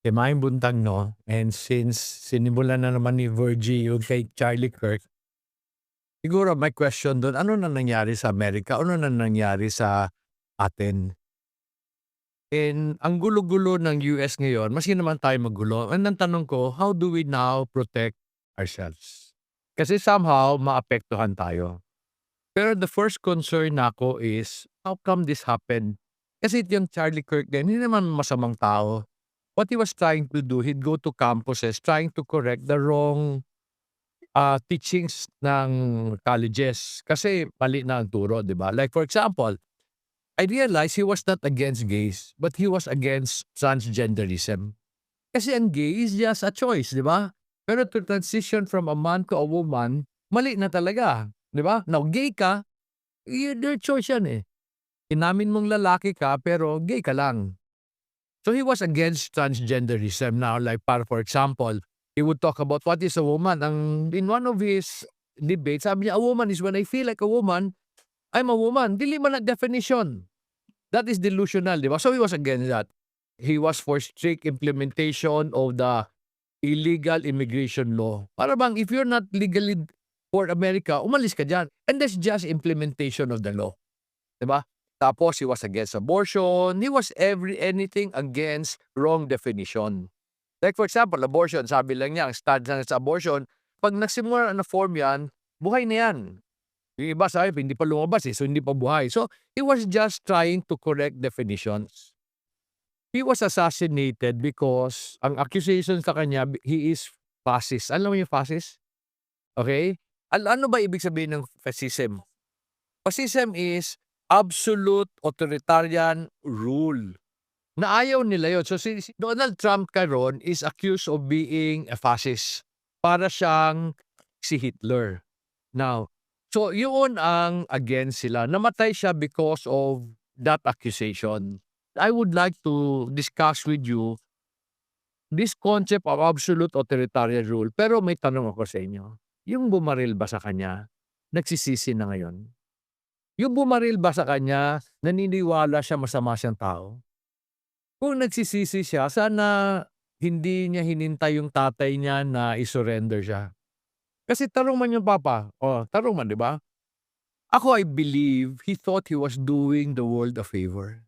Maing buntag 'no, and since sinimulan na naman ni Virgie yung kay Charlie Kirk, siguro my question dun, ano na nangyari sa Amerika? Ano na nangyari sa atin? And ang gulo-gulo ng US ngayon, maski naman tayo magulo, and ang tanong ko, how do we now protect ourselves? Kasi somehow maapektuhan tayo. Pero the first concern nako is, how come this happened? Kasi yung Charlie Kirk din, hindi naman masamang tao. What he was trying to do, he'd go to campuses trying to correct the wrong, teachings ng colleges. Kasi mali na ang turo, 'di ba? Like for example, I realized he was not against gays, but he was against transgenderism. Kasi ang gay is just a choice, 'di ba? Pero to transition from a man to a woman, mali na talaga, 'di ba? Now gay ka, their choice 'yan, eh. Inamin mong lalaki ka pero gay ka lang. So he was against transgenderism now, like para for example, he would talk about what is a woman. In one of his debates, sabi niya, a woman is when I feel like a woman, I'm a woman. Dili man na definition. That is delusional, di ba? So he was against that. He was for strict implementation of the illegal immigration law. Para bang if you're not legally for America, umalis ka dyan. And that's just implementation of the law. 'Di ba? Tapos he was against abortion, he was anything against wrong definition. Like for example, abortion, sabi lang niya ang stance niya sa abortion, 'pag nagsimula na form 'yan, buhay na 'yan. Yung iba sabi hindi pa lumabas, so hindi pa buhay. So, he was just trying to correct definitions. He was assassinated because ang accusation sa kanya, he is fascist. Alam mo yung fascist? Okay? Ano ba ibig sabihin ng fascism? Fascism is absolute authoritarian rule, na ayaw nila yun. So si Donald Trump karon is accused of being a fascist. Para siyang si Hitler. Now, so yun ang against sila. Namatay siya because of that accusation. I would like to discuss with you this concept of absolute authoritarian rule. Pero may tanong ako sa inyo. Yung bumaril ba sa kanya, nagsisisi na ngayon? Yung bumaril ba sa kanya, naniniwala siya masama siyang tao? Kung nagsisisi siya, sana hindi niya hinintay yung tatay niya na i-surrender siya. Kasi tarong man yung papa, tarong man, 'di ba? Ako, I believe he thought he was doing the world a favor.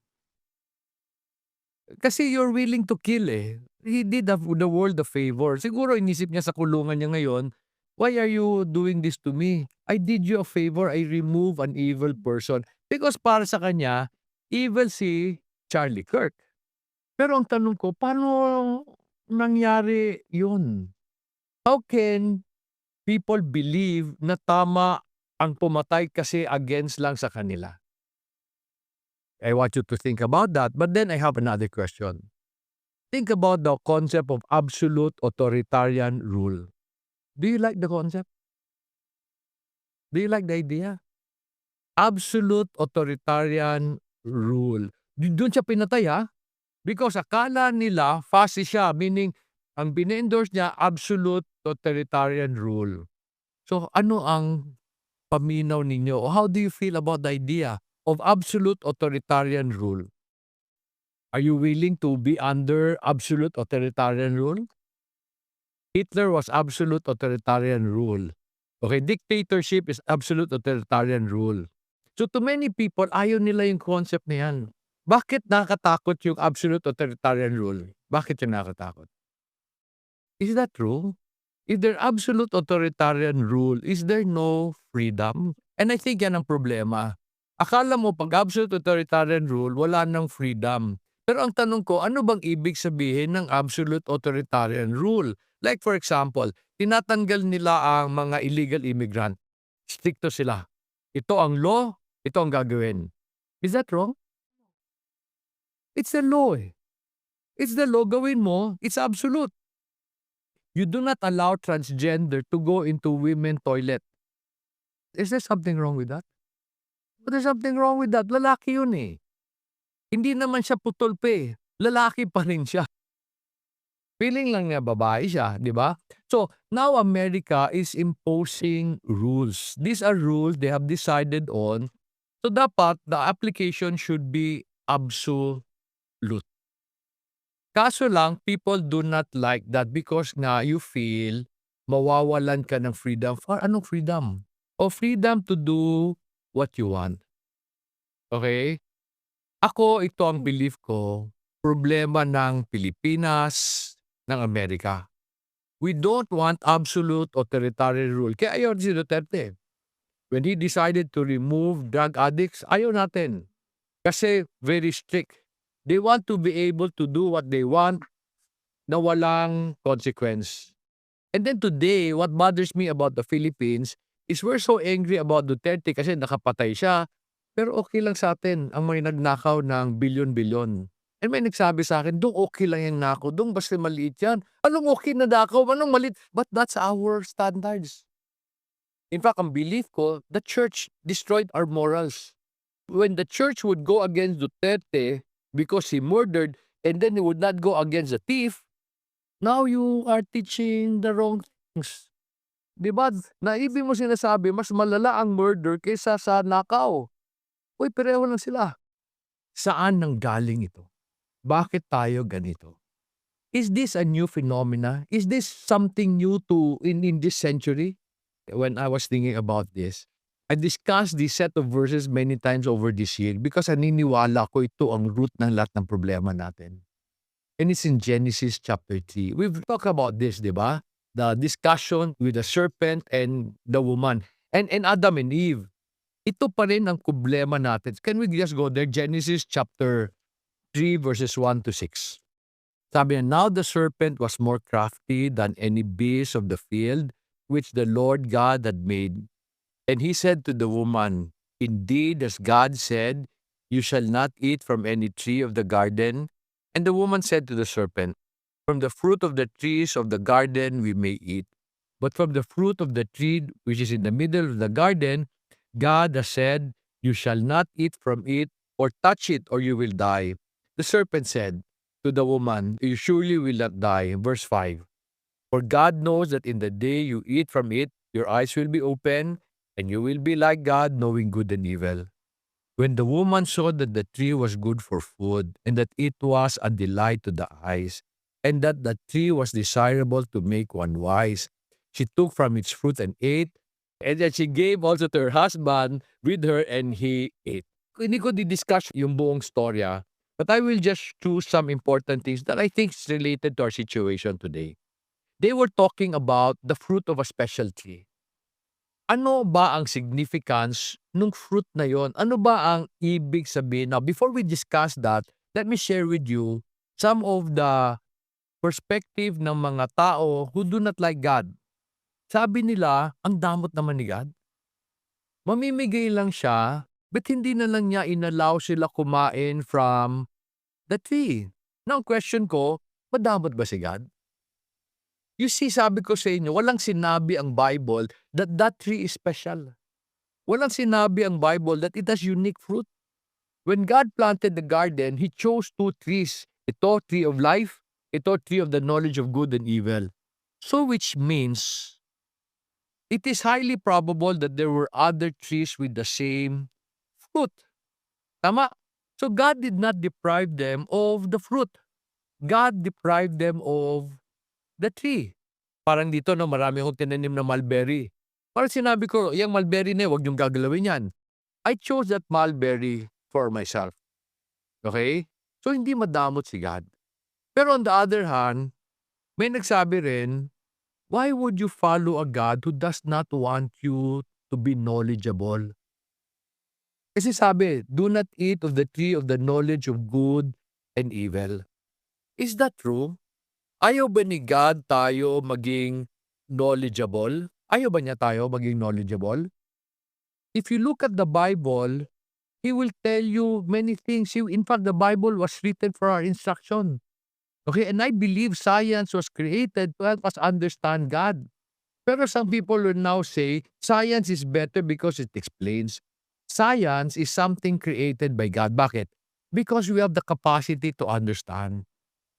Kasi you're willing to kill, eh. He did the world a favor. Siguro inisip niya sa kulungan niya ngayon, "Why are you doing this to me? I did you a favor, I remove an evil person." Because para sa kanya, evil si Charlie Kirk. Pero ang tanong ko, paano nangyari yun? How can people believe na tama ang pumatay kasi against lang sa kanila? I want you to think about that. But then I have another question. Think about the concept of absolute authoritarian rule. Do you like the concept? Do you like the idea? Absolute authoritarian rule. Dun siya pinatay, because akala nila fascist siya, meaning ang bine-endorse niya absolute authoritarian rule. So ano ang paminaw ninyo? O how do you feel about the idea of absolute authoritarian rule? Are you willing to be under absolute authoritarian rule? Hitler was absolute authoritarian rule. Okay, dictatorship is absolute authoritarian rule. So to many people, ayaw nila yung concept na yan. Bakit nakakatakot yung absolute authoritarian rule? Bakit yung nakakatakot? Is that true? If there absolute authoritarian rule, is there no freedom? And I think yan ang problema. Akala mo pag absolute authoritarian rule, wala nang freedom. Pero ang tanong ko, ano bang ibig sabihin ng absolute authoritarian rule? Like for example, tinatanggal nila ang mga illegal immigrant. Stricto sila. Ito ang law, ito ang gagawin. Is that wrong? It's the law, eh. It's the law, gawin mo, it's absolute. You do not allow transgender to go into women toilet. Is there something wrong with that? But there's something wrong with that. Lalaki yun, eh. Hindi naman siya putol pa, eh. Lalaki pa rin siya. Feeling lang niya babae siya, di ba? So, now America is imposing rules. These are rules they have decided on. So, dapat the application should be absolute. Kaso lang, people do not like that because nga you feel mawawalan ka ng freedom. For anong freedom? O freedom to do what you want. Okay? Ako, ito ang belief ko, problema ng Pilipinas, ng Amerika. We don't want absolute authoritarian rule. Kaya ayaw si Duterte. When he decided to remove drug addicts, ayaw natin. Kasi very strict. They want to be able to do what they want na walang consequence. And then today, what bothers me about the Philippines is we're so angry about Duterte kasi nakapatay siya. Pero okay lang sa atin ang may nagnakaw ng bilyon-bilyon. And may nagsabi sa akin, "Dong okay lang yung nakaw, dong basta maliit yan. Anong okay na nakaw? Anong maliit?" But that's our standards. In fact, ang belief ko, the church destroyed our morals. When the church would go against Duterte because he murdered and then he would not go against the thief, now you are teaching the wrong things. Diba? Naibig mo sinasabi, mas malala ang murder kaysa sa nakaw. Uy, pareho lang sila. Saan nanggaling ito? Bakit tayo ganito? Is this a new phenomena? Is this something new to in this century? When I was thinking about this, I discussed this set of verses many times over this year because naniniwala ko ito ang root ng lahat ng problema natin. And it's in Genesis chapter 3. We've talked about this, di ba? The discussion with the serpent and the woman. And Adam and Eve. Ito pa rin ang problema natin. Can we just go there? Genesis chapter 3 verses 1 to 6. Sabi niya, "Now the serpent was more crafty than any beast of the field which the Lord God had made. And he said to the woman, Indeed, as God said, you shall not eat from any tree of the garden. And the woman said to the serpent, From the fruit of the trees of the garden we may eat. But from the fruit of the tree which is in the middle of the garden, God has said, You shall not eat from it or touch it, or you will die. The serpent said to the woman, You surely will not die." Verse 5. "For God knows that in the day you eat from it, your eyes will be open, and you will be like God, knowing good and evil." When the woman saw that the tree was good for food, and that it was a delight to the eyes, and that the tree was desirable to make one wise, she took from its fruit and ate, and that she gave also to her husband with her, and he ate. Hindi ko di-discuss yung buong storya, but I will just choose some important things that I think is related to our situation today. They were talking about the fruit of a special tree. Ano ba ang significance nung fruit na yon? Ano ba ang ibig sabihin? Now, before we discuss that, let me share with you some of the perspective ng mga tao who do not like God. Sabi nila, ang damot naman ni God. Mamimigay lang siya, but hindi na lang niya inallow sila kumain from the tree. Now, ang question ko, madamot ba si God? You see, sabi ko sa inyo, walang sinabi ang Bible that that tree is special. Walang sinabi ang Bible that it has unique fruit. When God planted the garden, He chose two trees. Ito, tree of life. Ito, tree of the knowledge of good and evil. So which means, it is highly probable that there were other trees with the same fruit. Tama? So God did not deprive them of the fruit. God deprived them of the tree. Parang dito, no, marami akong tinanim na mulberry. Parang sinabi ko, yung mulberry na, huwag niyong gagalawin yan. I chose that mulberry for myself. Okay? So, hindi madamot si God. Pero on the other hand, may nagsabi rin, why would you follow a God who does not want you to be knowledgeable? Kasi sabi, do not eat of the tree of the knowledge of good and evil. Is that true? Ayaw ba ni God tayo maging knowledgeable? Ayaw ba niya tayo maging knowledgeable? If you look at the Bible, He will tell you many things. In fact, the Bible was written for our instruction. Okay, and I believe science was created to help us understand God. Pero some people will now say, science is better because it explains. Science is something created by God. Bakit? Because we have the capacity to understand.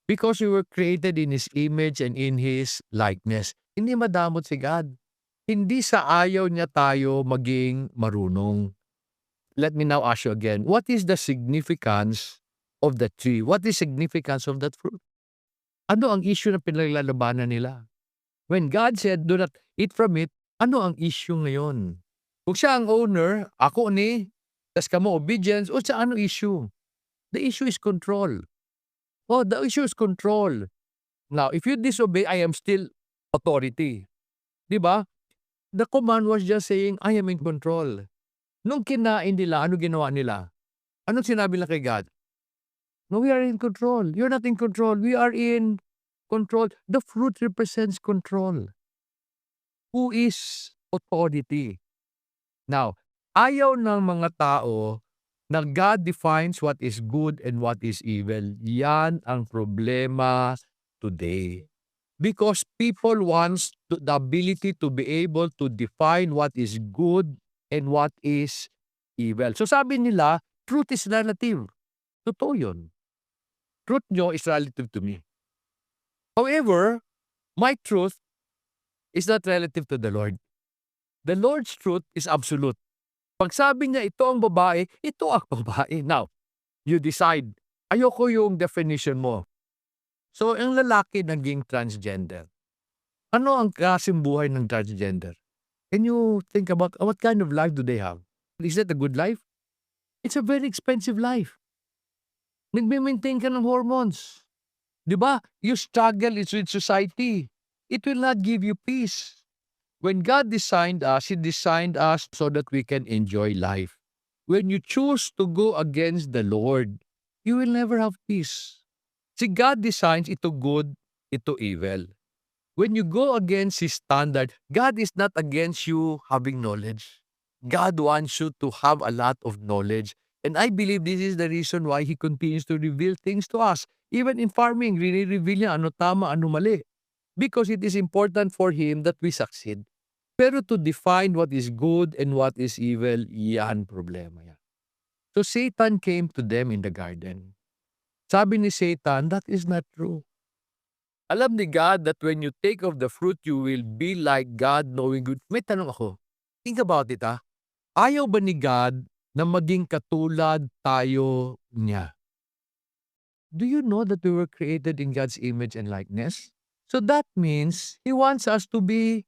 Because we were created in His image and in His likeness. Hindi madamot si God. Hindi sa ayaw niya tayo maging marunong. Let me now ask you again, what is the significance of the tree? What is significance of that fruit? Ano ang issue na pinaglalabanan nila? When God said, "Do not eat from it," ano ang issue ngayon? Kung siya ang owner, ako ni, tas kamo obedience, o sa ano issue? The issue is control. Oh, the issue is control. Now, if you disobey, I am still authority. 'Di ba? The command was just saying, I am in control. Nung kinain nila, ano ginawa nila? Anong sinabi nila kay God? No, we are in control. You're not in control. We are in control. The fruit represents control. Who is authority? Now, ayaw ng mga tao na God defines what is good and what is evil. Yan ang problema today. Because people wants the ability to be able to define what is good and what is evil. So sabi nila, truth is relative. Totoo yun. Truth nyo is relative to me. However, my truth is not relative to the Lord. The Lord's truth is absolute. Pag sabi niya ito ang babae, ito ang babae. Now, you decide. Ayoko yung definition mo. So, ang lalaki naging transgender. Ano ang klaseng buhay ng transgender? Can you think about what kind of life do they have? Is that a good life? It's a very expensive life. Nagme-maintain ka ng hormones. 'Di ba? You struggle with society. It will not give you peace. When God designed us, He designed us so that we can enjoy life. When you choose to go against the Lord, you will never have peace. See, God designs ito good, ito evil. When you go against His standard, God is not against you having knowledge. God wants you to have a lot of knowledge. And I believe this is the reason why He continues to reveal things to us. Even in farming, re-reveal niya ano tama, ano mali. Because it is important for Him that we succeed. Pero to define what is good and what is evil, yan problema yan. So Satan came to them in the garden. Sabi ni Satan, that is not true. Alam ni God that when you take of the fruit, you will be like God knowing good. May tanong ako. Think about it ha. Ayaw ba ni God na maging katulad tayo niya? Do you know that we were created in God's image and likeness? So that means He wants us to be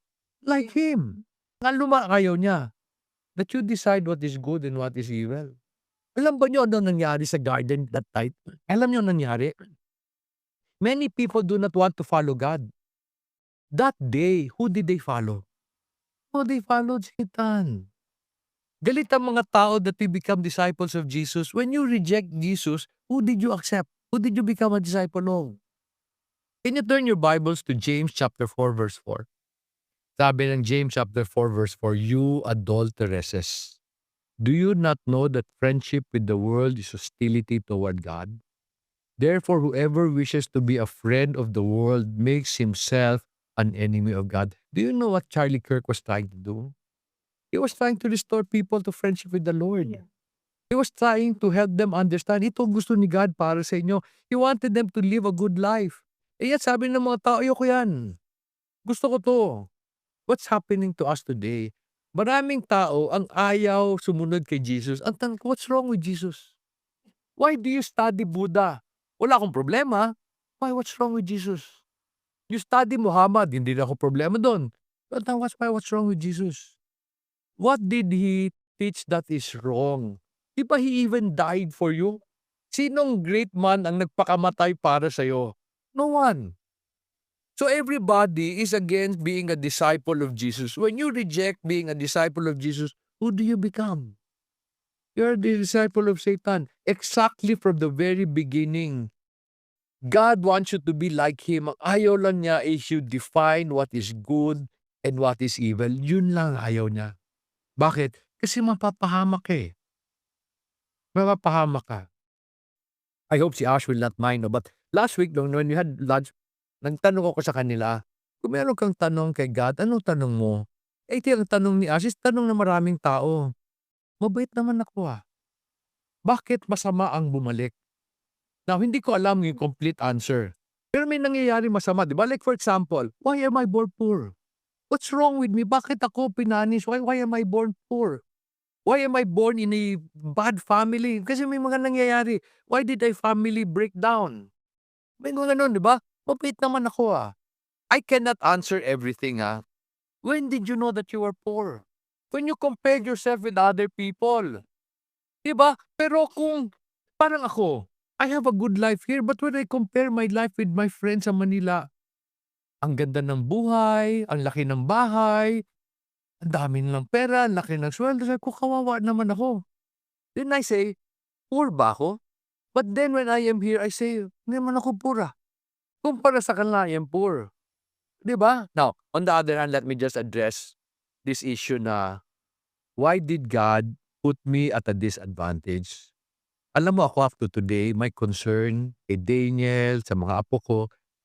like Him. Nga ayaw niya. That you decide what is good and what is evil. Alam ba niyo ano nangyari sa garden that time? Alam niyo nangyari? Many people do not want to follow God. That day, who did they follow? Oh, they followed Satan. Galit ang mga tao that we become disciples of Jesus. When you reject Jesus, who did you accept? Who did you become a disciple of? Can you turn your Bibles to James chapter 4 verse 4? Sabi ng James chapter 4 verse 4, you adulteresses, do you not know that friendship with the world is hostility toward God? Therefore, whoever wishes to be a friend of the world makes himself an enemy of God. Do you know what Charlie Kirk was trying to do? He was trying to restore people to friendship with the Lord. Yeah. He was trying to help them understand, ito gusto ni God para sa inyo. He wanted them to live a good life. Eh yan, sabi ng mga tao, ayoko yan. Gusto ko to. What's happening to us today? Maraming tao ang ayaw sumunod kay Jesus. Ang tanong ko, what's wrong with Jesus? Why do you study Buddha? Wala akong problema. Why, what's wrong with Jesus? You study Muhammad, hindi na ako problema doon. But now, what's wrong with Jesus? What did He teach that is wrong? Di ba He even died for you? Sinong great man ang nagpakamatay para sa'yo? No one. So everybody is against being a disciple of Jesus. When you reject being a disciple of Jesus, who do you become? You're the disciple of Satan. Exactly from the very beginning. God wants you to be like Him. Ang ayaw lang niya is you define what is good and what is evil. Yun lang ayaw niya. Bakit? Kasi mapapahamak eh. Mapapahamak ka. I hope si Ash will not mind. No? But last week, when we had lunch, nagtanong ako sa kanila, kung meron kang tanong kay God, anong tanong mo? Eh, ito yung tanong ni Ash, is tanong na maraming tao. Mabait naman ako ah. Bakit masama ang bumalik? Now, hindi ko alam yung complete answer. Pero may nangyayari masama, di ba? Like for example, why am I born poor? What's wrong with me? Bakit ako pinanis? Why am I born poor? Why am I born in a bad family? Kasi may mga nangyayari. Why did my family break down? May mga ganun, di ba? Mabait naman ako, I cannot answer everything, When did you know that you were poor? When you compared yourself with other people. 'Di ba? Pero kung parang ako, I have a good life here, but when I compare my life with my friends sa Manila, ang ganda ng buhay, ang laki ng bahay, ang dami nilang pera, ang laki ng sweldo. Sabi ko, kawawa naman ako. Then I say, poor ba ako? But then when I am here, I say, hindi naman ako poor, Kumpara sa kanila, I am poor. 'Di ba? Now, on the other hand, let me just address this issue na why did God put me at a disadvantage? Alam mo, ako up to today, my concern kay Daniel, sa mga apo ko,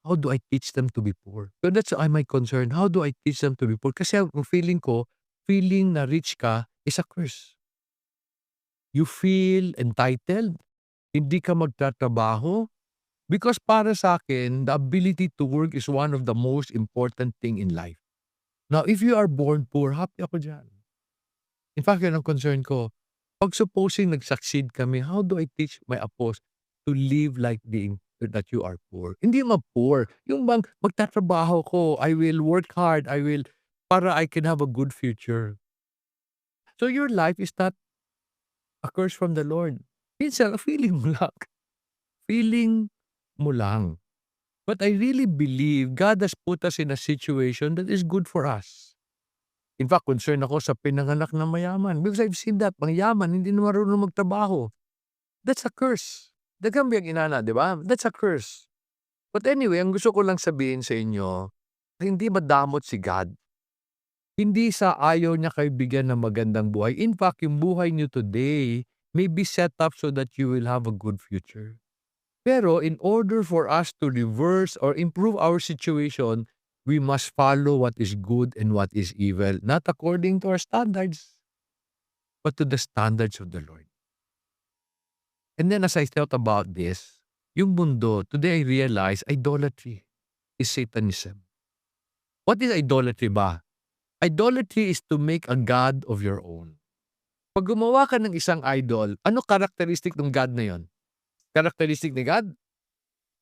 how do I teach them to be poor? So that's my concern. How do I teach them to be poor? Kasi ang feeling ko, feeling na rich ka is a curse. You feel entitled, hindi ka magtatrabaho, because para sa akin, the ability to work is one of the most important thing in life. Now, if you are born poor, happy ako dyan. In fact, yun ang concern ko. Pag supposing nag-succeed kami, how do I teach my apos to live like being that you are poor? Hindi ma-poor. Yung bang magtatrabaho ko, I will work hard, para I can have a good future. So your life is not a curse from the Lord. Minsan, feeling mo lang. Feeling mo lang. But I really believe God has put us in a situation that is good for us. In fact, concerned ako sa pinanganak na mayaman. Because I've seen that, mayaman, hindi na marunong magtrabaho. That's a curse. Daghang biyang inana, di ba? That's a curse. But anyway, ang gusto ko lang sabihin sa inyo, hindi madamot si God. Hindi sa ayaw niya kayo bigyan ng magandang buhay. In fact, yung buhay niyo today may be set up so that you will have a good future. Pero in order for us to reverse or improve our situation, we must follow what is good and what is evil, not according to our standards, but to the standards of the Lord. And then as I thought about this, yung mundo, today I realize idolatry is Satanism. What is idolatry ba? Idolatry is to make a god of your own. Pag gumawa ka ng isang idol, ano characteristic ng god na yon? Characteristic ni God?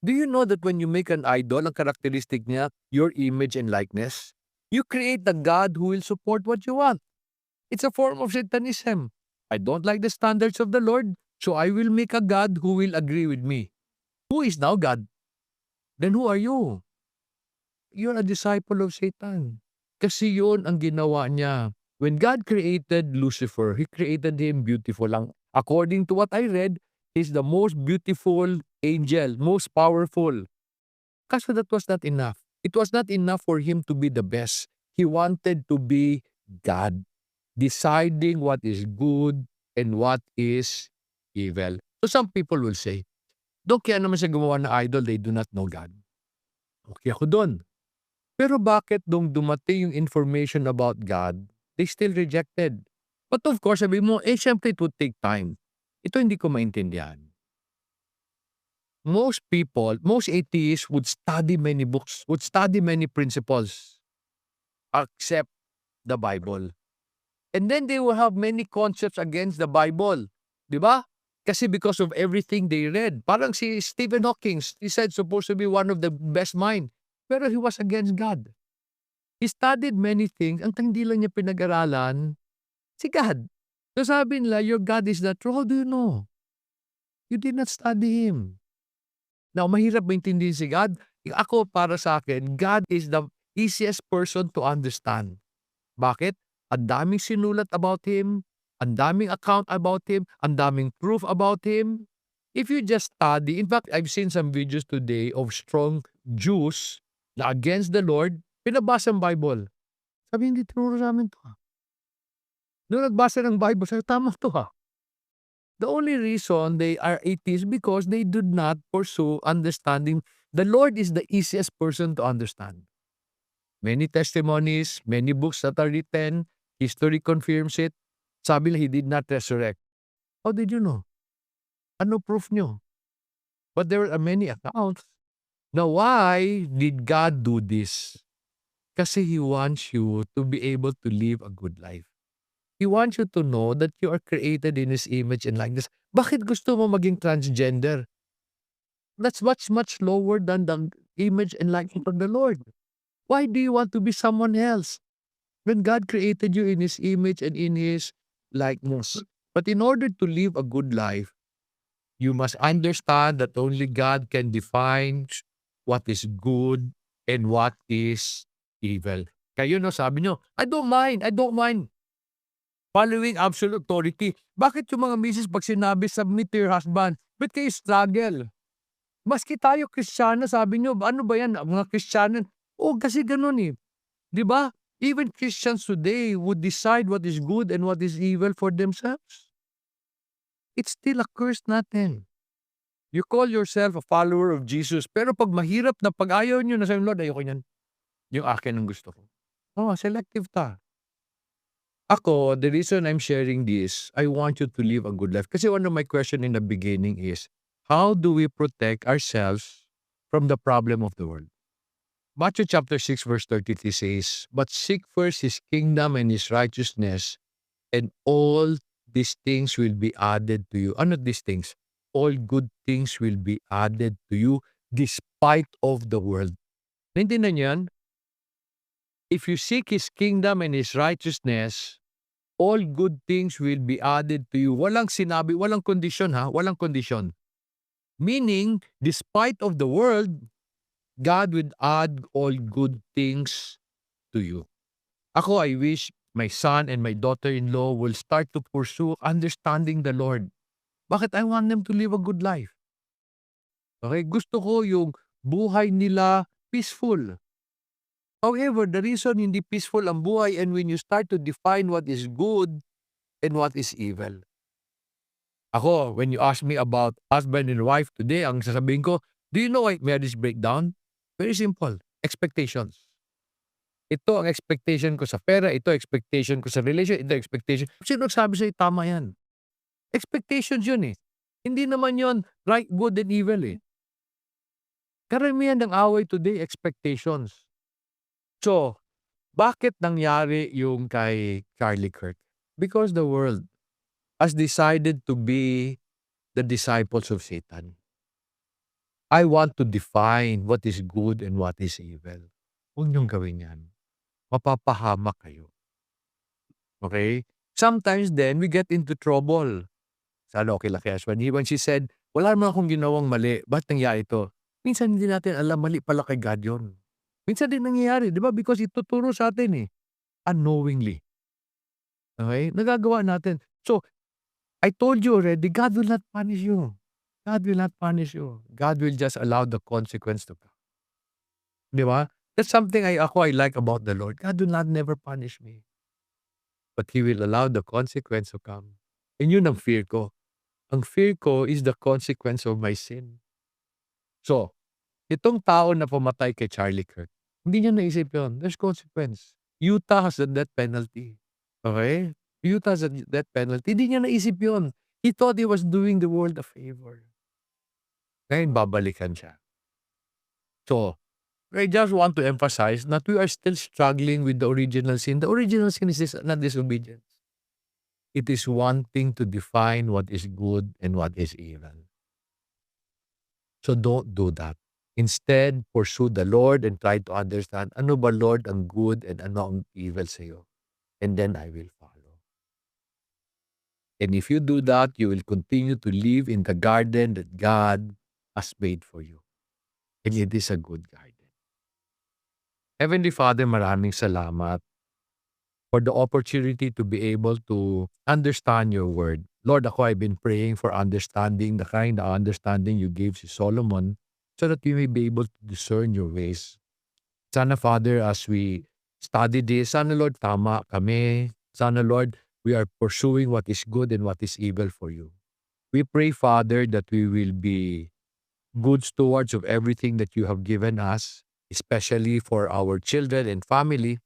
Do you know that when you make an idol, ang characteristic niya, your image and likeness? You create the God who will support what you want. It's a form of Satanism. I don't like the standards of the Lord, so I will make a God who will agree with me. Who is now God? Then who are you? You're a disciple of Satan. Kasi yun ang ginawa niya. When God created Lucifer, He created him beautiful lang. According to what I read, he's the most beautiful angel, most powerful. Kaso that was not enough. It was not enough for him to be the best. He wanted to be God, deciding what is good and what is evil. So some people will say, "Dok, kaya naman siya gumawa ng idol, they do not know God." Okay ako doon. Pero bakit nung dumating yung information about God, they still rejected? But of course, sabi mo, syempre it would take time. Ito hindi ko maintindihan. Most people, most atheists would study many books, would study many principles, except the Bible. And then they will have many concepts against the Bible. Di ba? Kasi because of everything they read. Parang si Stephen Hawking, he said supposed to be one of the best mind. Pero he was against God. He studied many things. Ang hindi lang niya pinag-aralan, si God. So sabi nila, your God is not true. How do you know? You did not study Him. Now, mahirap maintindihan si God. Ako, para sa akin, God is the easiest person to understand. Bakit? Ang daming sinulat about Him, ang daming account about Him, ang daming proof about Him. If you just study, in fact, I've seen some videos today of strong Jews na against the Lord, pinabasa ang Bible. Sabi, hindi tinuro sa amin to. Nung nagbasa ng Bible, sabi, tama to . The only reason they are atheists because they did not pursue understanding. The Lord is the easiest person to understand. Many testimonies, many books that are written, history confirms it. Sabi nila, He did not resurrect. How did you know? Ano proof nyo? But there are many accounts. Now, why did God do this? Kasi He wants you to be able to live a good life. He wants you to know that you are created in His image and likeness. Bakit gusto mo maging transgender? That's much, much lower than image and likeness of the Lord. Why do you want to be someone else? When God created you in His image and in His likeness. But in order to live a good life, you must understand that only God can define what is good and what is evil. Kayo no, sabi nyo, I don't mind following absolute authority. Bakit yung mga misis pag sinabi, submit to your husband, ba't kayo struggle? Maski tayo Kristiyano, sabi nyo, ano ba yan, mga Kristiyano? Oh, kasi ganun eh. Di ba? Even Christians today would decide what is good and what is evil for themselves. It's still a curse natin. You call yourself a follower of Jesus, pero pag mahirap na pag ayaw nyo na sa Lord, ayoko yan. Yung akin ang gusto ko. Oh, selective ta. Ako, the reason I'm sharing this, I want you to live a good life. Kasi one of my question in the beginning is, how do we protect ourselves from the problem of the world? Matthew chapter 6 verse 33 says, but seek first His kingdom and His righteousness, and all these things will be added to you. Ano these things? All good things will be added to you despite of the world. Naintindihan niyo yan? If you seek His kingdom and His righteousness, all good things will be added to you. Walang sinabi, walang kondisyon ha, walang kondisyon. Meaning, despite of the world, God will add all good things to you. Ako, I wish my son and my daughter-in-law will start to pursue understanding the Lord. Bakit? I want them to live a good life. Okay? Gusto ko yung buhay nila peaceful. However, the reason hindi peaceful ang buhay and when you start to define what is good and what is evil. Ako, when you ask me about husband and wife today, ang sasabihin ko, do you know why marriage breakdown? Very simple. Expectations. Ito ang expectation ko sa pera, ito expectation ko sa relation, ito expectation. Sino nagsabi sa'yo tama yan? Expectations yun eh. Hindi naman yun right, good, and evil eh. Karamihan ng away today, expectations. So, bakit nangyari yung kay Charlie Kirk? Because the world has decided to be the disciples of Satan. I want to define what is good and what is evil. Huwag niyong gawin yan. Mapapahamak kayo. Okay? Sometimes then, we get into trouble. Sana okay lang kay husband. When she said, wala naman akong ginawang mali. Ba't nangyari ito? Minsan hindi natin alam, mali pala kay God yun. Minsan din nangyayari, di ba? Because ituturo sa atin eh. Unknowingly. Okay? Nagagawa natin. So, I told you already, God will not punish you. God will not punish you. God will just allow the consequence to come. Di ba? That's something I like about the Lord. God will not never punish me. But He will allow the consequence to come. And yun ang fear ko. Ang fear ko is the consequence of my sin. So, itong tao na pumatay kay Charlie Kirk, hindi niya naisip yun. There's consequence. Utah has a death penalty. Okay? Utah has a death penalty. Hindi niya naisip yun. He thought he was doing the world a favor. Ngayon, babalikan siya. So, I just want to emphasize that we are still struggling with the original sin. The original sin is not disobedience. It is wanting to define what is good and what is evil. So don't do that. Instead, pursue the Lord and try to understand, ano ba Lord ang good and ano ang evil sa'yo? And then I will follow. And if you do that, you will continue to live in the garden that God has made for you. And it is a good garden. Heavenly Father, maraming salamat for the opportunity to be able to understand your word. Lord, ako, I've been praying for understanding, the kind of understanding you gave to Solomon, so that we may be able to discern your ways. Sana, Father, as we study this, sana, Lord, tama kami. Sana, Lord, we are pursuing what is good and what is evil for you. We pray, Father, that we will be good stewards of everything that you have given us, especially for our children and family.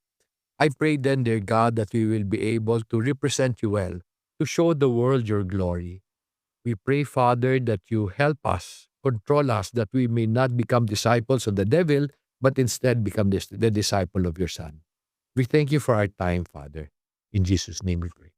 I pray then, dear God, that we will be able to represent you well, to show the world your glory. We pray, Father, that you help us, control us, that we may not become disciples of the devil, but instead become the disciple of your Son. We thank you for our time, Father. In Jesus' name we pray.